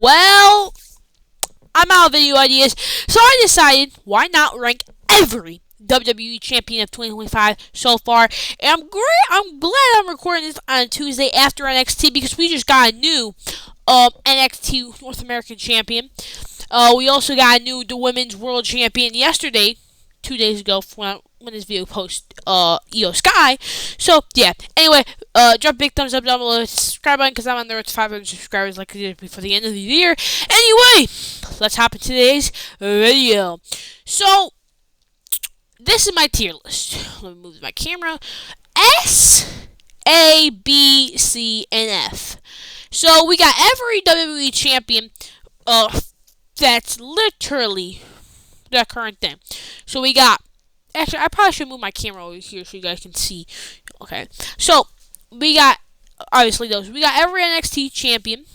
Well, I'm out of video ideas, so I decided why not rank every WWE champion of 2025 so far. And I'm glad I'm recording this on a Tuesday after NXT because we just got a new NXT North American champion. We also got a new the Women's World Champion yesterday, 2 days ago when this video post Io Sky. So yeah. Anyway, drop a big thumbs up down below, subscribe button because I'm on the road to 500 subscribers like I did before the end of the year. Anyway, let's hop into today's video. So this is my tier list. Let me move my camera. S, A, B, C, and F. So we got every WWE champion. That's literally the current thing. So we got. Actually, I probably should move my camera over here so you guys can see. Okay. So we got obviously those. We got every NXT champion,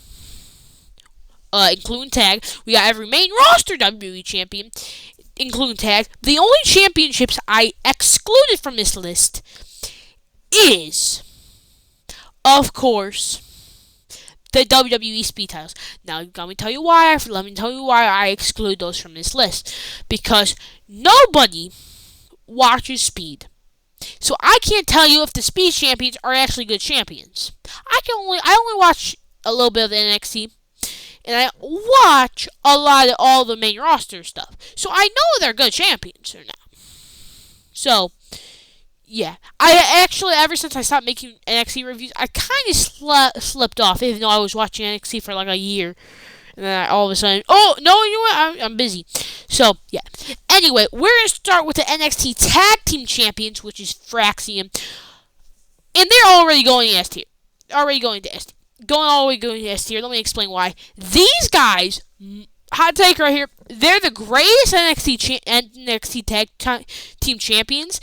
including tag. We got every main roster WWE champion, including tag. The only championships I excluded from this list is, of course, the WWE Speed titles. Now, let me tell you why. I exclude those from this list, because nobody watches Speed, so I can't tell you if the Speed champions are actually good champions. I only watch a little bit of the NXT, and I watch a lot of all the main roster stuff, so I know they're good champions or not. So yeah, I actually, ever since I stopped making NXT reviews, I kind of slipped off, even though I was watching NXT for like a year. And then all of a sudden, oh, no, you know what? I'm busy. So, yeah. Anyway, we're going to start with the NXT Tag Team Champions, which is Fraxium. And they're already going to S tier. Going all the way to S tier. Let me explain why. These guys, hot take right here, they're the greatest NXT Tag Team Champions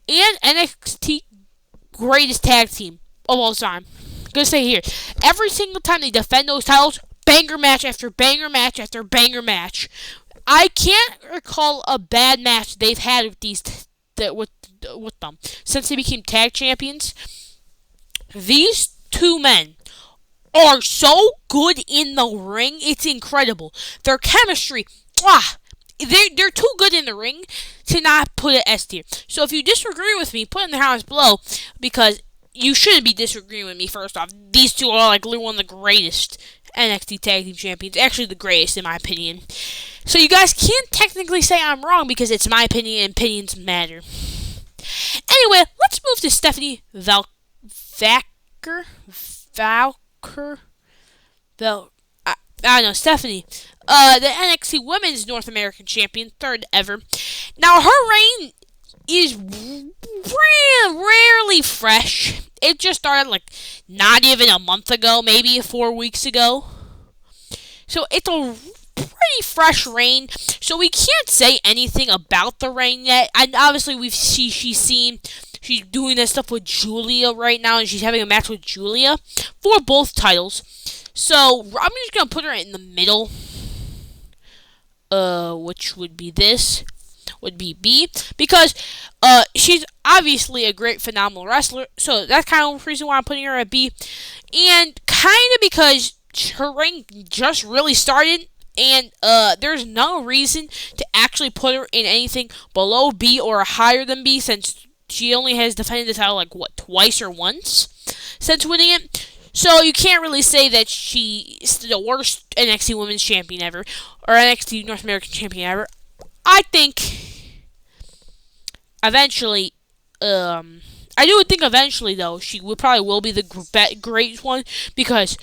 and NXT greatest tag team of all time. I'm going to say here, every single time they defend those titles, banger match after banger match after banger match. I can't recall a bad match they've had with them since they became tag champions. These two men are so good in the ring. It's incredible. Their chemistry, they're too good in the ring to not put it S tier. So if you disagree with me, put it in the comments below, because you shouldn't be disagreeing with me. First off, these two are like one of the greatest NXT Tag Team Champions. Actually, the greatest, in my opinion. So you guys can't technically say I'm wrong, because it's my opinion, and opinions matter. Anyway, let's move to Stephanie Stephanie. The NXT Women's North American Champion, third ever. Now, her reign is rarely fresh. It just started like not even a month ago, maybe 4 weeks ago. So it's a pretty fresh reign. So we can't say anything about the reign yet. And obviously she's doing that stuff with Julia right now, and she's having a match with Julia for both titles. So I'm just gonna put her in the middle. Which would be this. Would be B, because she's obviously a great, phenomenal wrestler, so that's kind of the reason why I'm putting her at B, and kind of because her reign just really started, and there's no reason to actually put her in anything below B or higher than B, since she only has defended the title like twice or once since winning it. So you can't really say that she's the worst NXT Women's Champion ever, or NXT North American Champion ever. I think eventually, I do think eventually, though, she probably will be the great one, because,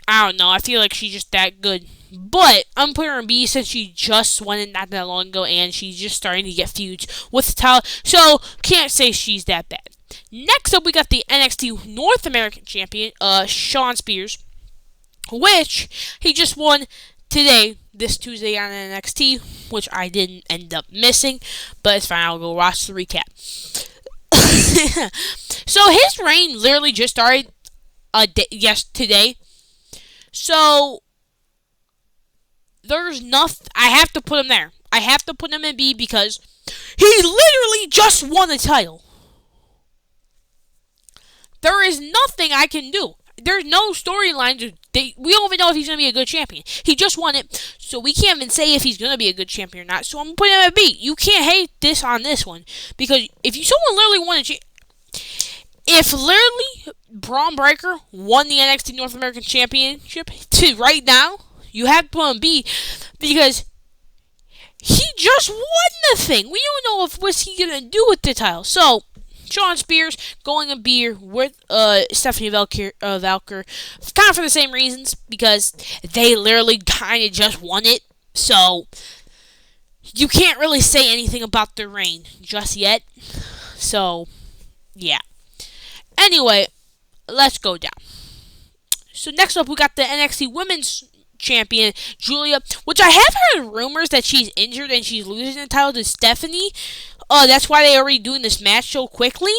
I don't know, I feel like she's just that good. But I'm putting her in B since she just won it not that long ago, and she's just starting to get feuds with the title, so can't say she's that bad. Next up, we got the NXT North American Champion, Shawn Spears, which he just won today, this Tuesday on NXT, which I didn't end up missing, but it's fine, I'll go watch the recap. So his reign literally just started today. So there's nothing. I have to put him there. I have to put him in B because he literally just won the title. There is nothing I can do. There's no storylines We don't even know if he's going to be a good champion. He just won it, so we can't even say if he's going to be a good champion or not. So I'm putting him at B. You can't hate this on this one, because if someone literally won if literally Braun Breaker won the NXT North American Championship to right now, you have to put him B, because he just won the thing. We don't know what's he going to do with the title. So Shawn Spears going a B with Stephanie Valkyr, kind of for the same reasons, because they literally kind of just won it. So you can't really say anything about their reign just yet. So yeah. Anyway, let's go down. So next up, we got the NXT Women's Champion, Julia, which I have heard rumors that she's injured and she's losing the title to Stephanie. That's why they're already doing this match so quickly.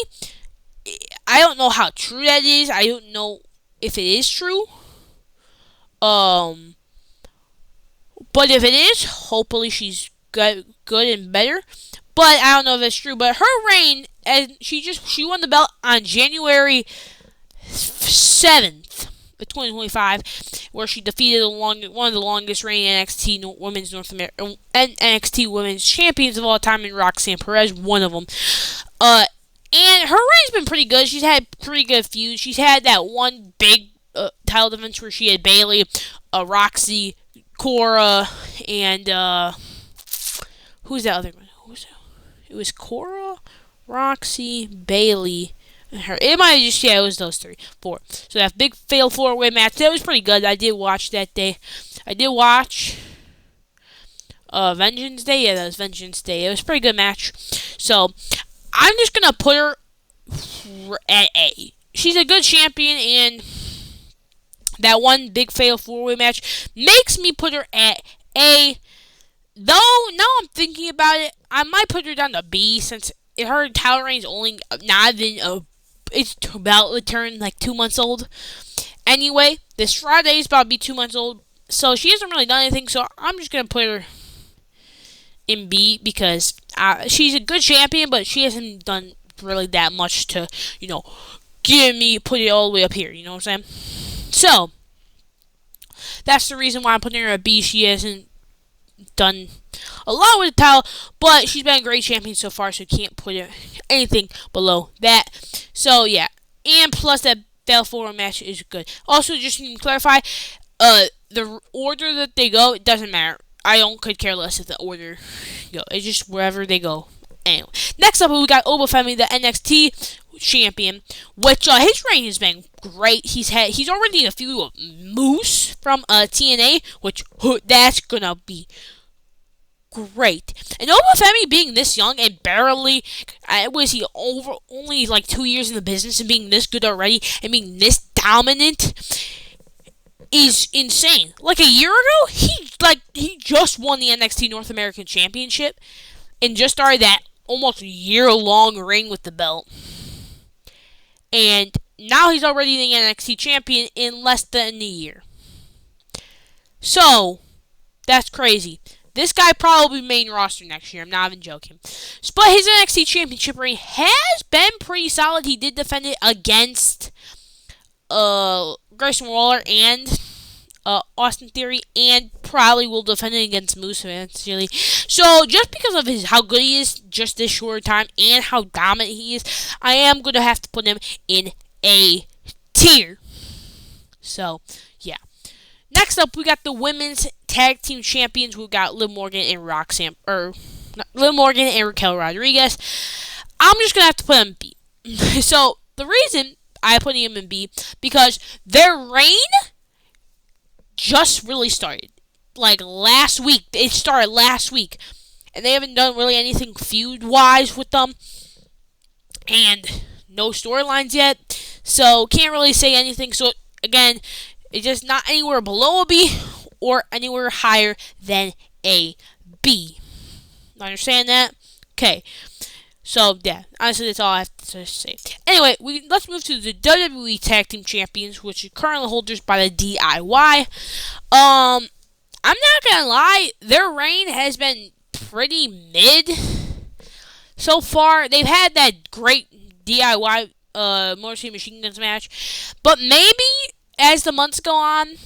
I don't know how true that is. I don't know if it is true. But if it is, hopefully she's good and better. But I don't know if it's true. But her reign, and she won the belt on January 7th. 2025, where she defeated one of the longest reigning NXT Women's North America and NXT Women's Champions of all time, in Roxanne Perez, one of them. And her reign's been pretty good. She's had pretty good feuds. She's had that one big title defense where she had Bayley, Roxy, Cora, and who's that other one? It was Cora, Roxy, Bayley. It might have it was those 4. So that big fatal 4-way match, that was pretty good. I did watch that day. I did watch Vengeance Day. Yeah, that was Vengeance Day. It was a pretty good match. So I'm just gonna put her at A. She's a good champion, and that one big fatal 4-way match makes me put her at A. Though now I'm thinking about it, I might put her down to B, since her title reign's only not even it's about to turn like 2 months old. Anyway, this Friday is about to be 2 months old, so she hasn't really done anything. So I'm just gonna put her in B, because she's a good champion, but she hasn't done really that much to put it all the way up here. You know what I'm saying? So that's the reason why I'm putting her at B. She hasn't done a lot with the title, but she's been a great champion so far, so can't put anything below that. So yeah, and plus that Fatal 4 match is good. Also, just to clarify, the order that they go, it doesn't matter. Could care less if the order go. It's just wherever they go. Anyway, next up we got Obafemi, the NXT champion, which his reign has been great. He's already in a feud with Moose from TNA, which that's gonna be great. And Obafemi being this young and barely, was he only like 2 years in the business, and being this good already and being this dominant is insane. Like a year ago, he just won the NXT North American Championship and just started that almost year-long reign with the belt. And now he's already the NXT champion in less than a year. So that's crazy. This guy probably main roster next year. I'm not even joking. But his NXT Championship reign has been pretty solid. He did defend it against Grayson Waller and Austin Theory, and probably will defend it against Moose eventually. So just because of how good he is just this short time and how dominant he is, I am going to have to put him in A tier. So yeah. Next up, we got the women's tag team champions. We got Liv Morgan and Raquel Rodriguez. I'm just gonna have to put them in B. So the reason I put him in B, because their reign just really started. Like last week. It started last week. And they haven't done really anything feud-wise with them. And no storylines yet. So can't really say anything. So again, it's just not anywhere below a B or anywhere higher than a B. Understand that? Okay. So, yeah. Honestly, that's all I have to say. Anyway, let's move to the WWE Tag Team Champions, which are currently holders by the DIY. I'm not gonna lie, their reign has been pretty mid so far. They've had that great DIY Motor City Machine Guns match, but maybe as the months go on,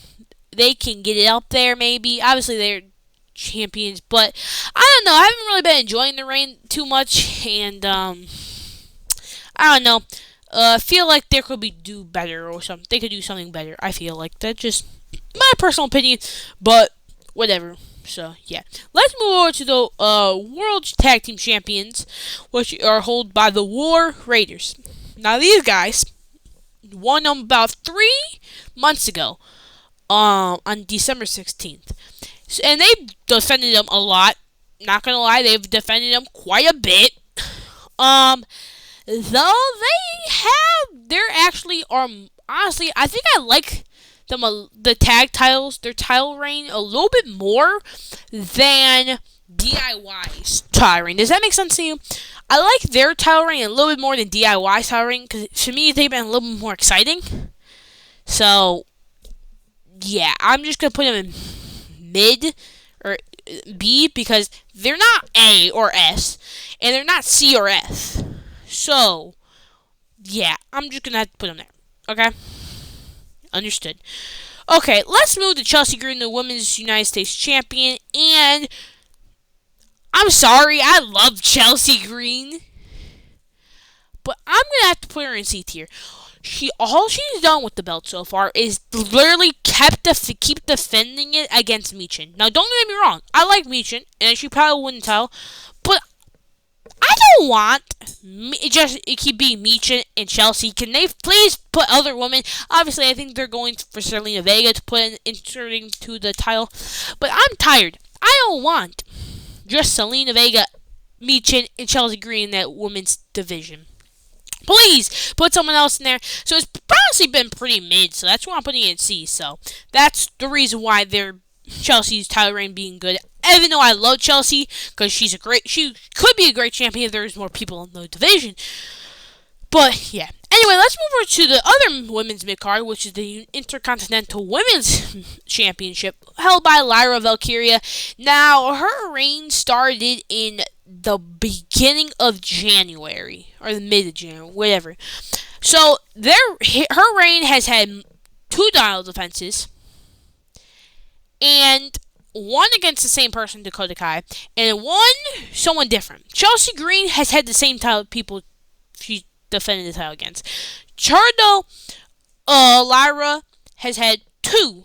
they can get it up there. Maybe obviously they're champions, but I don't know. I haven't really been enjoying the reign too much, and I don't know. Feel like they could do better or something. They could do something better. I feel like that's just my personal opinion, but whatever. So yeah, let's move over to the World Tag Team Champions, which are held by the War Raiders. Now these guys won them about 3 months ago, on December 16th, and they defended them a lot. Not gonna lie, they've defended them quite a bit. Though they're actually honestly, I think I like them the tag titles, their title reign a little bit more than DIY's title reign. Does that make sense to you? I like their title reign a little bit more than DIY's title reign because to me they've been a little bit more exciting. So yeah, I'm just gonna put them in mid or B because they're not A or S, and they're not C or F. So, yeah, I'm just going to have to put them there. Okay? Understood. Okay, let's move to Chelsea Green, the Women's United States Champion. And I'm sorry, I love Chelsea Green, but I'm going to have to put her in C tier. All she's done with the belt so far is literally keep defending it against Michin. Now, don't get me wrong. I like Michin, and she probably wouldn't tell, but I don't want it keep being Michin and Chelsea. Can they please put other women? Obviously, I think they're going for Selena Vega to put inserting to the title, but I'm tired. I don't want just Selena Vega, Michin, and Chelsea Green in that women's division. Please put someone else in there. So it's honestly been pretty mid, so that's why I'm putting it in C. So that's the reason why Chelsea's title reign being good. Even though I love Chelsea because she could be a great champion if there's more people in the division. But yeah. Anyway, let's move over to the other women's mid-card, which is the Intercontinental Women's Championship, held by Lyra Valkyria. Now, her reign started in the beginning of January, or the mid of January, whatever. So, her reign has had 2 title defenses, and one against the same person, Dakota Kai, and one someone different. Chelsea Green has had the same title people she defended the title against. Chardo Lyra has had 2.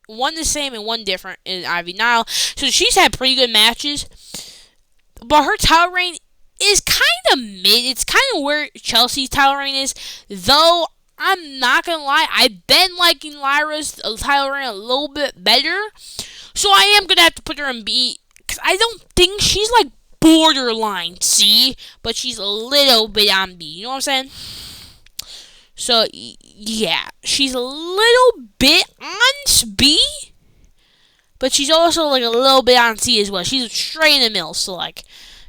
One the same and one different in Ivy Nile. So she's had pretty good matches. But her title reign is kind of mid. It's kind of where Chelsea's title reign is. Though, I'm not going to lie, I've been liking Lyra's title reign a little bit better. So I am going to have to put her in B. Because I don't think she's like borderline C, but she's a little bit on B. You know what I'm saying? So, yeah. She's a little bit on B, but she's also like a little bit on C as well. She's straight in the middle, so like,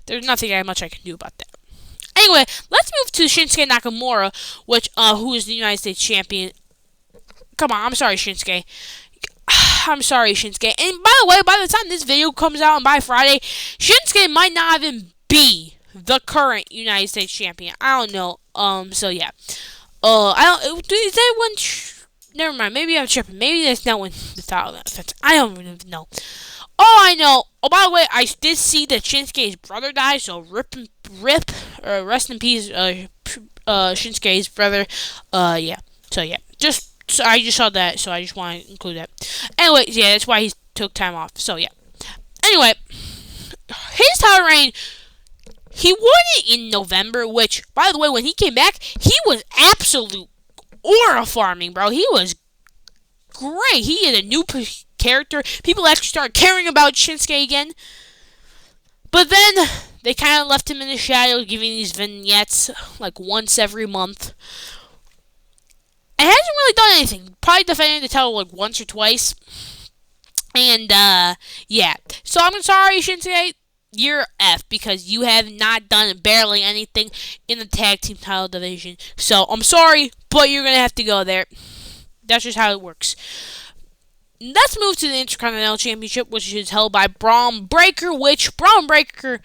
there's nothing much I can do about that. Anyway, let's move to Shinsuke Nakamura, who is the United States Champion. Come on, I'm sorry, Shinsuke. I'm sorry, Shinsuke. And by the way, by the time this video comes out and by Friday, Shinsuke might not even be the current United States Champion. I don't know. So yeah. I don't. Is that one? Never mind. Maybe I'm tripping. Maybe that's not when the title offense. I don't even know. All I know. Oh, by the way, I did see that Shinsuke's brother died. So rest in peace, Shinsuke's brother. Yeah. So yeah. So I just saw that, so I just want to include that. Anyway, yeah, that's why he took time off. So, yeah. Anyway, his title reign, he won it in November, which, by the way, when he came back, he was absolute aura farming, bro. He was great. He had a new character. People actually started caring about Shinsuke again. But then, they kind of left him in the shadows, giving these vignettes, like, once every month. It hasn't really done anything. Probably defending the title like once or twice. And, yeah. So I'm sorry, Shinsuke. You're F because you have not done barely anything in the tag team title division. So I'm sorry, but you're going to have to go there. That's just how it works. Let's move to the Intercontinental Championship, which is held by Braun Breaker, which Braun Breaker,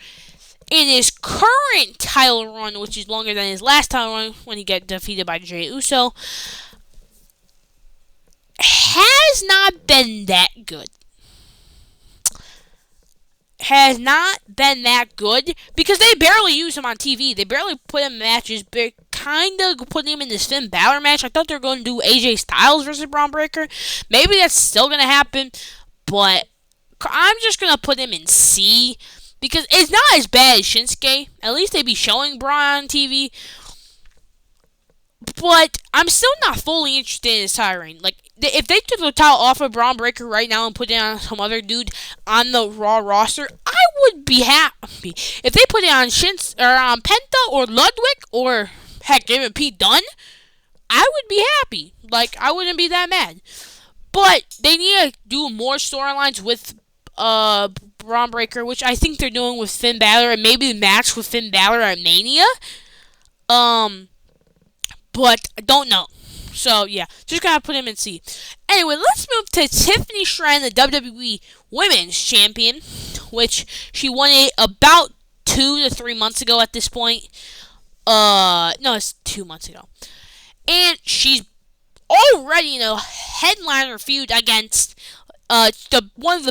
in his current title run, which is longer than his last title run when he got defeated by Jey Uso, has not been that good. Has not been that good because they barely use him on TV. They barely put him in matches. They kind of put him in this Finn Balor match. I thought they were going to do AJ Styles versus Braun Breaker. Maybe that's still going to happen, but I'm just going to put him in C because it's not as bad as Shinsuke. At least they be showing Braun on TV. But I'm still not fully interested in his title reign. Like, if they took the title off of Braun Breaker right now and put it on some other dude on the Raw roster, I would be happy. If they put it on on Penta or Ludwig or heck, even Pete Dunne, I would be happy. Like, I wouldn't be that mad. But they need to do more storylines with Braun Breaker, which I think they're doing with Finn Balor, and maybe the match with Finn Balor at Mania. But I don't know. So, yeah, just gotta put him in C. Anyway, let's move to Tiffany Stratton, the WWE Women's Champion, which she won it about 2 to 3 months ago at this point. No, it's 2 months ago. And she's already in a headliner feud against probably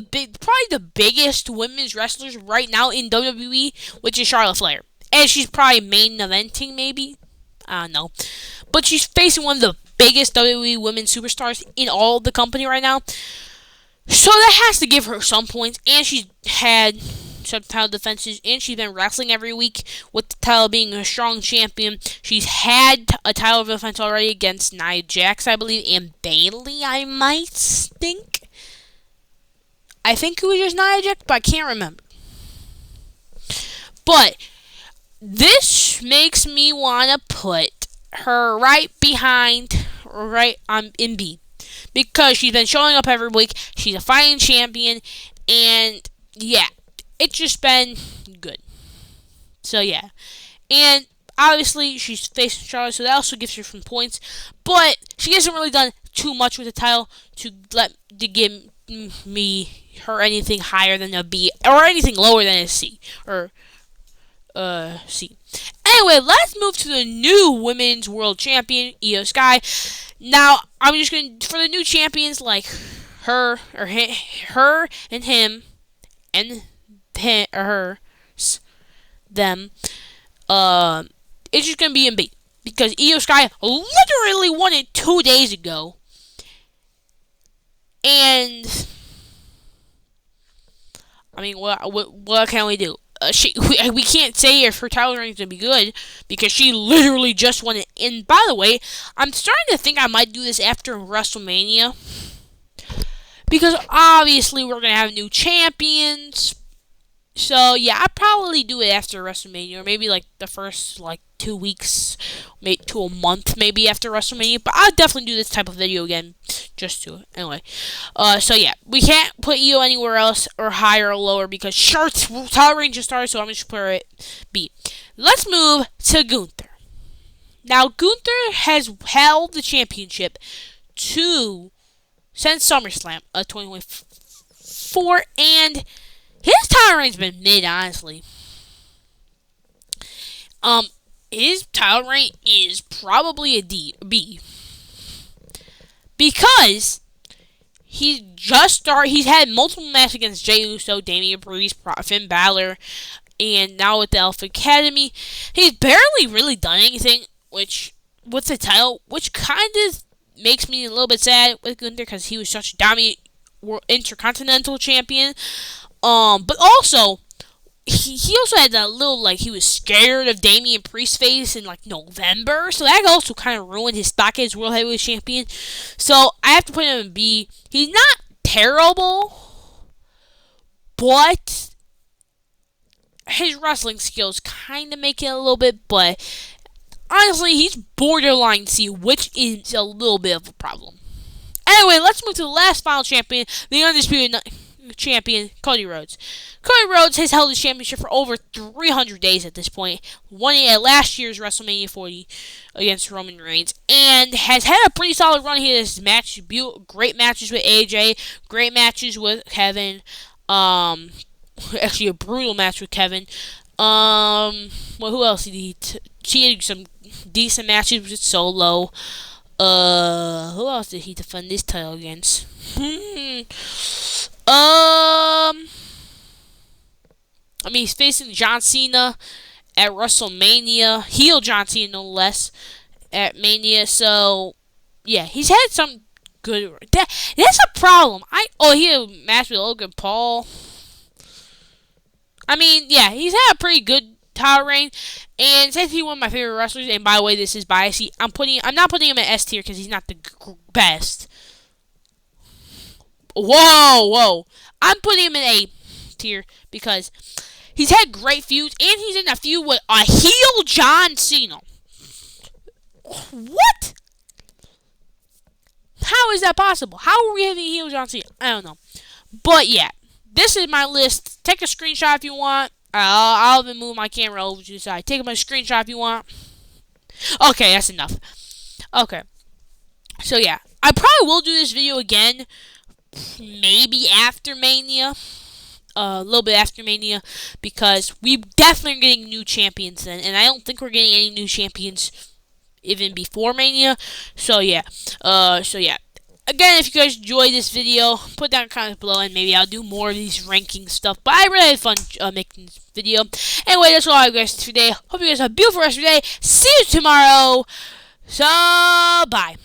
the biggest women's wrestlers right now in WWE, which is Charlotte Flair. And she's probably main eventing, maybe. I don't know. But she's facing one of the biggest WWE women's superstars in all of the company right now. So that has to give her some points. And she's had some title defenses. And she's been wrestling every week with the title being a strong champion. She's had a title defense already against Nia Jax, I believe. And Bayley, I might think. I think it was just Nia Jax, but I can't remember. But this makes me want to put her right in B. Because she's been showing up every week. She's a fighting champion. And, yeah, it's just been good. So, yeah. And, obviously, she's facing Charlotte, so that also gives her some points. But she hasn't really done too much with the title to give her anything higher than a B. Or anything lower than a C. Or C. Anyway, let's move to the new Women's World Champion, Io Sky. Now, I'm just going to, for the new champions like her and him, and them, it's just going to be in B. Because Io Sky literally won it 2 days ago. And, I mean, what can we do? We can't say if her title reign is going to be good because she literally just won it. And by the way, I'm starting to think I might do this after WrestleMania because obviously we're going to have new champions. So yeah, I'll probably do it after WrestleMania or maybe like the first 2 weeks, maybe to a month maybe after WrestleMania. But I'll definitely do this type of video again just to it. Anyway, so yeah, we can't put Io anywhere else or higher or lower because Charlotte's title reign just started, so I'm just put it B. Let's move to Gunther. Now Gunther has held the championship since SummerSlam 2024, and his title reign's been mid, honestly. His title reign is probably a B. Because he's had multiple matches against Jey Uso, Damian Priest, Finn Balor, and now with the Alpha Academy. He's barely really done anything, with the title, which kind of makes me a little bit sad with Gunther because he was such a dominant Intercontinental Champion. But also, he also had that little, he was scared of Damian Priest face in, November. So that also kind of ruined his stock as World Heavyweight Champion. So I have to put him in B. He's not terrible, but his wrestling skills kind of make it a little bit, but honestly, he's borderline C, which is a little bit of a problem. Anyway, let's move to the last final champion, the Undisputed Champion, Cody Rhodes. Cody Rhodes has held his championship for over 300 days at this point. Won it at last year's WrestleMania 40 against Roman Reigns, and has had a pretty solid run here. This match, great matches with AJ, great matches with Kevin. Actually, a brutal match with Kevin. Who else did he? He had some decent matches with Solo. Who else did he defend this title against? I mean, he's facing John Cena at WrestleMania, heel John Cena no less, at Mania. So yeah, he's had some good. That's a problem. He had a match with Logan Paul. I mean, yeah, he's had a pretty good title reign, and since he's one of my favorite wrestlers, and by the way, this is biased. I'm not putting him in S tier because he's not the best. Whoa! I'm putting him in A tier because he's had great feuds, and he's in a feud with a heel John Cena. What? How is that possible? How are we having a heel John Cena? I don't know. But yeah, this is my list. Take a screenshot if you want. I'll even move my camera over to the side. Take a screenshot if you want. Okay, that's enough. Okay. So yeah, I probably will do this video again, maybe after Mania. A little bit after Mania, because we definitely are getting new champions then, and I don't think we're getting any new champions even before Mania. So yeah. Again, if you guys enjoyed this video, put down comments below, and maybe I'll do more of these ranking stuff. But I really had fun making this video. Anyway, that's all I have, guys, today. Hope you guys have a beautiful rest of your day. See you tomorrow. So, bye.